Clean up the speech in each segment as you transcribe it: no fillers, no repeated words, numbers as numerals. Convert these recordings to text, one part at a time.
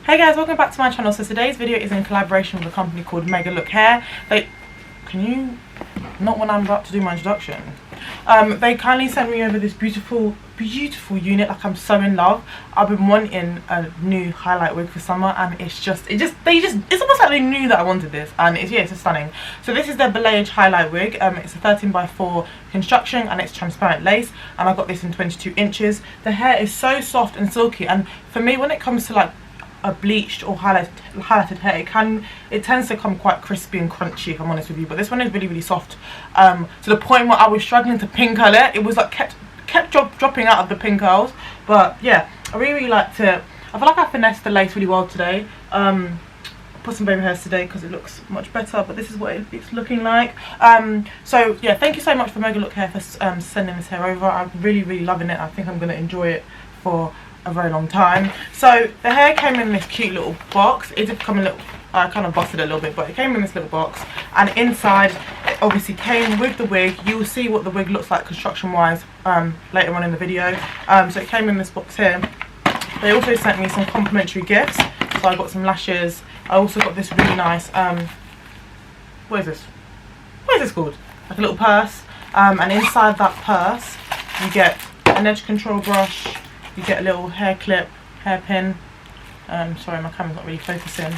Hey guys, welcome back to my channel. So today's video is in collaboration with a company called Megalook hair. Not when I'm about to do my introduction. They kindly sent me over this beautiful unit. Like, I'm so in love. I've been wanting a new highlight wig for summer, and it's almost like they knew that I wanted this, and it's just stunning. So this is their Balayage highlight wig. It's a 13x4 construction, and it's transparent lace, and I got this in 22 inches. The hair is so soft and silky, and for me, when it comes to like a bleached or highlighted hair, it tends to come quite crispy and crunchy, if I'm honest with you. But this one is really soft, to the point where I was struggling to pin curl it. It was like kept dropping out of the pin curls. But yeah, I really like to. I feel like I finessed the lace really well today. Put some baby hairs today because it looks much better, but this is what it's looking like. So yeah, thank you so much for Megalook hair for sending this hair over. I'm really loving it. I think I'm going to enjoy it for a very long time. So the hair came in this cute little box. It did come in a little, I kind of busted it a little bit, but it came in this little box, and inside it obviously came with the wig. You will see what the wig looks like construction wise later on in the video. So it came in this box here. They also sent me some complimentary gifts. So I got some lashes. I also got this really nice what is this called, like a little purse, and inside that purse you get an edge control brush. You get a little hair clip, hairpin. Sorry, my camera's not really focusing.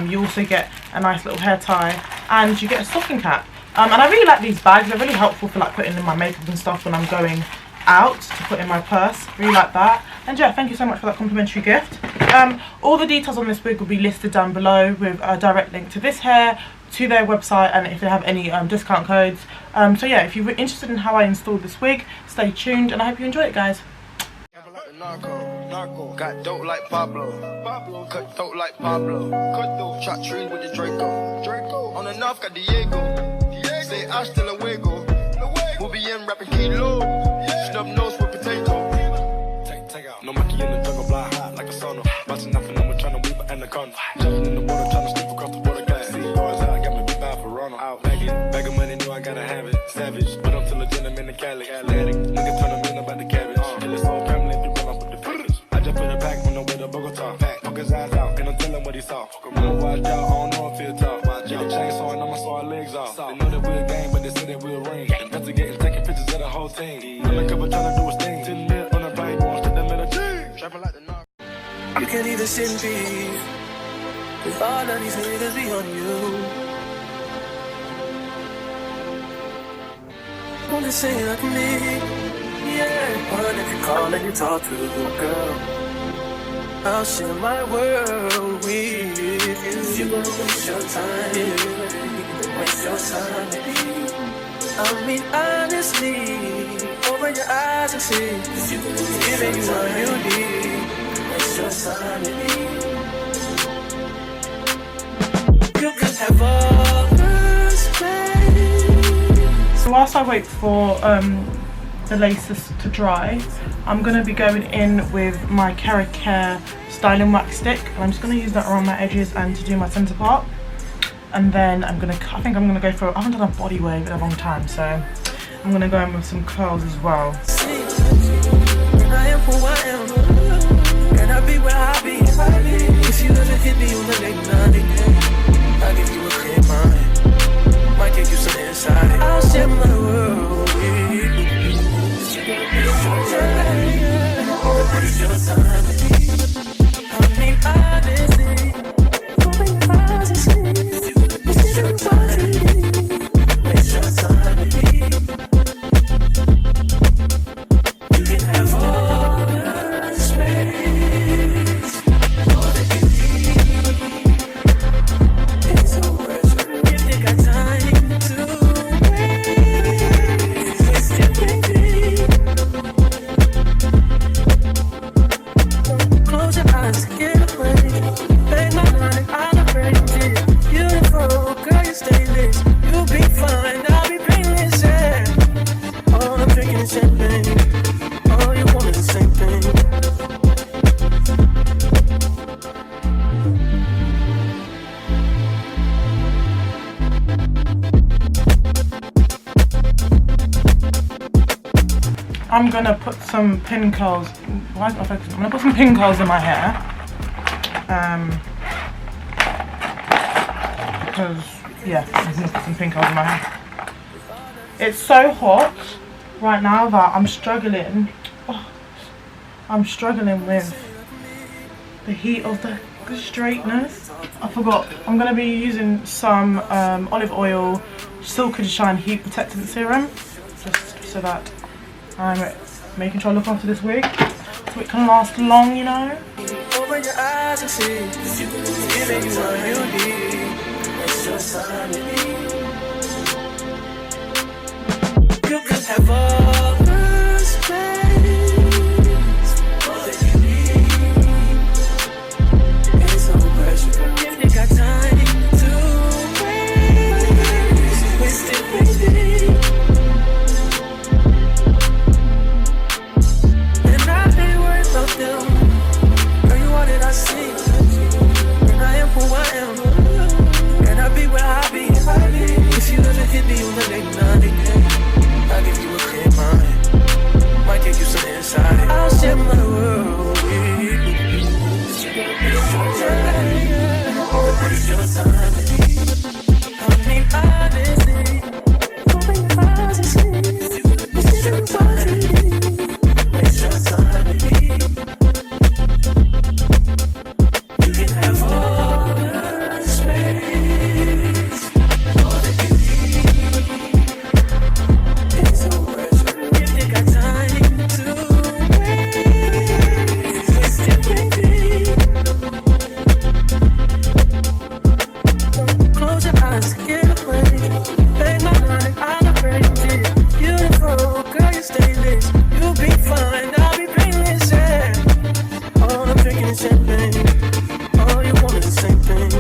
You also get a nice little hair tie, and you get a stocking cap. And I really like these bags. They're really helpful for like putting in my makeup and stuff when I'm going out to put in my purse. Really like that. And yeah, thank you so much for that complimentary gift. All the details on this wig will be listed down below, with a direct link to this hair, to their website, and if they have any discount codes. So yeah, if you're interested in how I installed this wig, stay tuned, and I hope you enjoy it, guys. Narco, got dope like Pablo, cut dope like Pablo, shot trees with the Draco, on the north got Diego, say hasta luego, we'll be in rapping kilo, snub nose with potato, take out, no monkey in the jungle, fly high like a sauna, bouncing off and I'm trying to weave an anaconda, jumping in the water, trying to slip across the water, got see cars out, got me beat by Verona, out bag of money, know I gotta have it, savage, but I'm still a gentleman in Cali, athletic, nigga turn them in about the cabbage, and it's all family. His eyes out, and I'm telling what he saw. Watch out, I don't know if he'll talk. Get a chainsaw and I'ma saw our legs off. They know that we're a gang, but they say that we'll ring. Investigating, taking pictures of the whole team. Undercover trying to do his thing. Till lit on the right, wants to them in a team. Trapping like the knock. You can't even sit and be with all of these niggas be on you. Wanna say like me, yeah. Or if you call and you talk to a girl, I'll share my world with you. You gon' waste your time, waste your time with me. I mean honestly, open your eyes and see. You giving you what you need, waste your time with me. You can have all the space. So whilst I wait for the laces to dry, I'm going to be going in with my Carrot Care styling wax stick, and I'm just going to use that around my edges and to do my centre part. And then I think I'm going to go for, I haven't done a body wave in a long time, so I'm going to go in with some curls as well. And I am who I am, and I be where I be. If you ever hit me on the late night, I'll give you a clear mind, might give you some insight. I'll share my world with you. Waste your time with me. I mean honestly, open your eyes and see. Waste your time with me. Waste your time with me. You can have all the space, all that you need. It's so worth it if you got time to waste. It's everything. Close your eyes, get away. Bang my mind and I'll break it. Beautiful, girl, you stainless. You'll be fine, I'll be painless, yeah. All I'm drinking is champagne. All you want is the same thing. I'm gonna put some pin curls. Why is my focus? I'm gonna put some pin curls in my hair. Because yeah, I'm gonna put some pink over my hair. It's so hot right now that I'm struggling. Oh, I'm struggling with the heat of the straightness. I forgot. I'm gonna be using some olive oil, Silk and Shine heat protectant serum, just so that I'm making sure I look after this wig, so it can last long, you know. Open your eyes and see, giving you what you need. It's your time to be. You can have all the space, all that you need. It's no pressure if you got time to waste it, baby. And I ain't worried about them. Girl, you all that I see, and I am who I am. And I be where I be. If you ever hit me on the late night, I'll give you a clear mind. Might give you some insight. I'll share my world with you. It's your time. I mean, honestly, open your eyes and see. It's your time. It's your time to be. You can have all the space, all that you need. It's no pressure if you got time to waste it, baby. Close your eyes, get away. Bang my mind, I'm afraid of it. Beautiful, girl, you stainless. You'll be fine, I'll be painless, yeah. All I'm drinking is champagne. All you want is the same thing.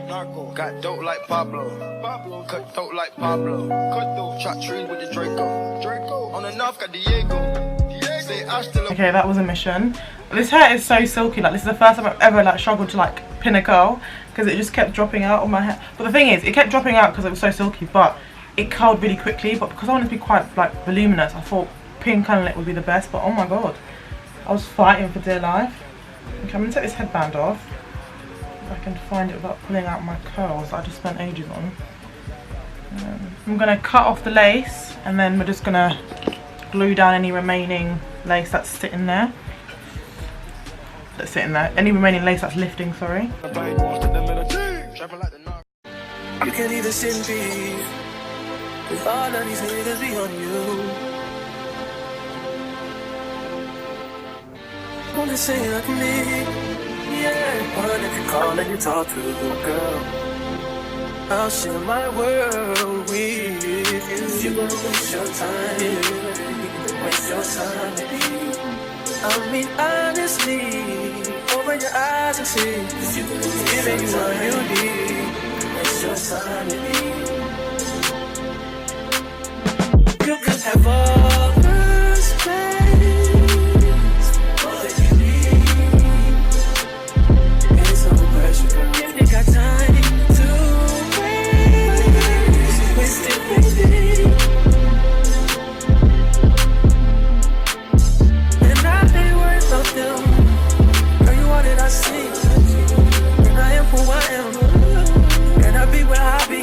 Narco, got dope like Pablo, cut dope like Pablo, chop trees with the Draco, on the north got Diego, say I still. Okay, that was a mission. This hair is so silky. Like, this is the first time I've ever like struggled to like pin a curl, because it just kept dropping out of my hair. But the thing is, it kept dropping out because it was so silky, but it curled really quickly. But because I wanted to be quite like voluminous, I thought pin curling would be the best. But oh my god, I was fighting for dear life. Okay, I'm gonna take this headband off. I can find it without pulling out my curls that I just spent ages on. I'm going to cut off the lace, and then we're just going to glue down any remaining lace that's sitting there. Any remaining lace that's lifting, sorry. You can't even sit and be with all of these haters be on you. Wanna say like me, yeah. But if you call and you talk to a girl, I'll share my world with you. You gon' waste your time, waste your time. I mean honestly, open your eyes and see. Giving you what you need. Waste your time. You can have all the space, all that you need. It's no pressure if you got time to waste it, baby. And I ain't worried about them. Girl, you all that I see, and I am who I am, and I be where I be.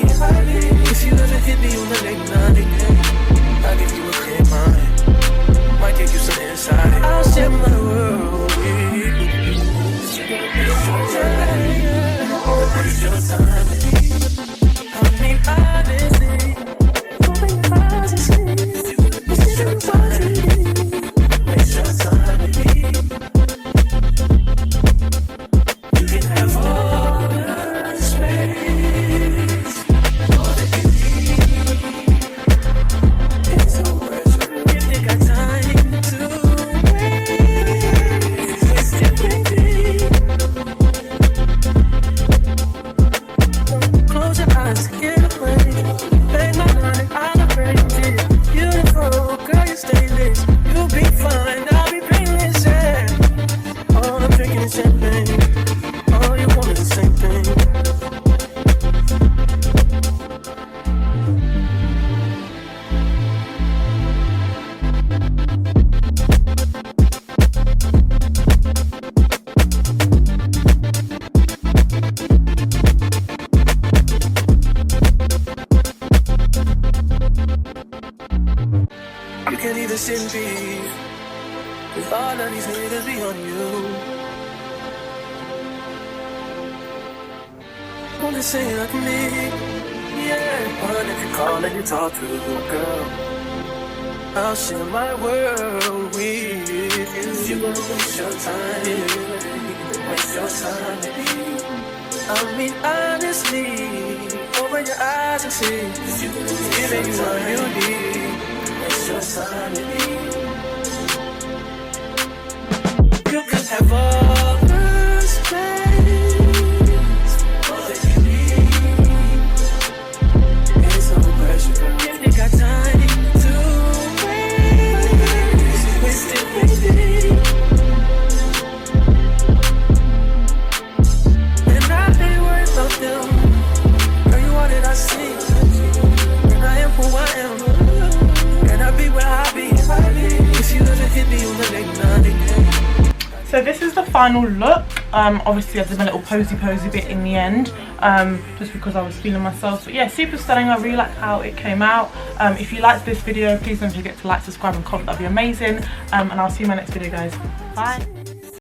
You can't even sit and breathe. With all of these haters be on you. Only say like me, yeah. But if you call and you talk to a girl, I'll share my world with you. You're gonna waste your time, waste your time with me. I mean honestly, open your eyes and see. Giving you what you need, waste your time with me. You can have all the space, all that you need. It's no pressure if you got time to waste it, baby. And I ain't worried about them. Girl, you all that I see, and I am who I am, and I be where I be. If you ever hit me on the late night. So this is the final look. Obviously I did a little posy bit in the end, just because I was feeling myself. But yeah, super stunning. I really like how it came out. If you liked this video, please don't forget to like, subscribe and comment. That'd be amazing. And I'll see you in my next video, guys. Bye.